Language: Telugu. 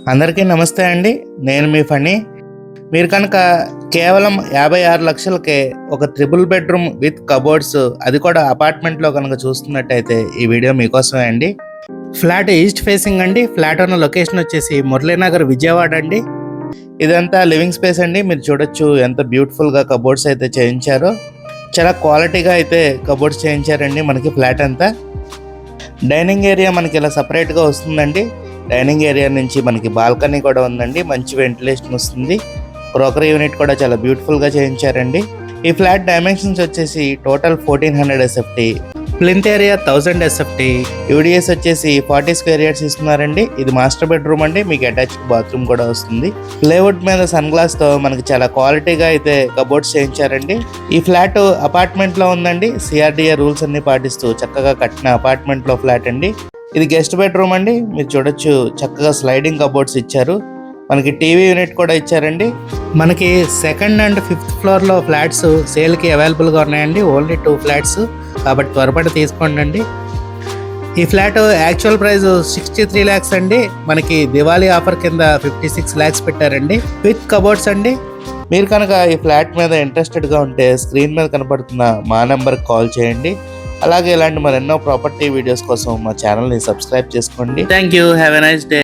అందరికీ నమస్తే అండి. నేను మీ ఫణి. మీరు కనుక కేవలం 56 లక్షలకే ఒక ట్రిపుల్ బెడ్రూమ్ విత్ కబోర్డ్స్, అది కూడా అపార్ట్మెంట్లో కనుక చూస్తున్నట్టయితే ఈ వీడియో మీకోసమే అండి. ఫ్లాట్ ఈస్ట్ ఫేసింగ్ అండి. ఫ్లాట్ ఉన్న లొకేషన్ వచ్చేసి మురళీనగర్, విజయవాడ అండి. ఇదంతా లివింగ్ స్పేస్ అండి. మీరు చూడొచ్చు ఎంత బ్యూటిఫుల్గా కబోర్డ్స్ అయితే చేయించారో. చాలా క్వాలిటీగా అయితే కబోర్డ్స్ చేయించారండి. మనకి ఫ్లాట్ అంతా డైనింగ్ ఏరియా మనకి ఇలా సపరేట్గా వస్తుందండి. డైనింగ్ ఏరియా నుంచి మనకి బాల్కనీ కూడా ఉందండి. మంచి వెంటిలేషన్ వస్తుంది. క్రోకరీ యూనిట్ కూడా చాలా బ్యూటిఫుల్గా చేయించారండి. ఈ ఫ్లాట్ డైమెన్షన్స్ వచ్చేసి total 1400 SFT, plinth area 1000 SFT, UDS వచ్చేసి 40 స్క్వేర్ యార్డ్స్ ఇస్తున్నారండి. ఇది మాస్టర్ బెడ్రూమ్ అండి. మీకు అటాచ్డ్ బాత్రూమ్ కూడా వస్తుంది. ప్లేవుడ్ మీద సన్ గ్లాస్తో మనకి చాలా క్వాలిటీగా అయితే కబోర్డ్స్ చేయించారండి. ఈ ఫ్లాట్ అపార్ట్మెంట్లో ఉందండి. CRDA రూల్స్ అన్ని పాటిస్తూ చక్కగా కట్టిన అపార్ట్మెంట్లో ఫ్లాట్ అండి. ఇది గెస్ట్ బెడ్రూమ్ అండి. మీరు చూడొచ్చు చక్కగా స్లైడింగ్ కబోర్డ్స్ ఇచ్చారు. మనకి టీవీ యూనిట్ కూడా ఇచ్చారండి. మనకి సెకండ్ అండ్ ఫిఫ్త్ ఫ్లోర్లో ఫ్లాట్స్ సేల్కి అవైలబుల్గా ఉన్నాయండి. ఓన్లీ 2 ఫ్లాట్స్, కాబట్టి త్వరపడి తీసుకోండి. ఈ ఫ్లాట్ యాక్చువల్ ప్రైస్ 63 lakhs అండి. మనకి దివాళీ ఆఫర్ కింద 56 lakhs పెట్టారండి విత్ కబోర్డ్స్ అండి. మీరు కనుక ఈ ఫ్లాట్ మీద ఇంట్రెస్టెడ్గా ఉంటే స్క్రీన్ మీద కనపడుతున్న మా నెంబర్కి కాల్ చేయండి. అలాగే ఇలాంటి మరెన్నో ప్రాపర్టీ వీడియోస్ కోసం మా ఛానల్ని సబ్స్క్రైబ్ చేసుకోండి. Thank you. Have a nice day.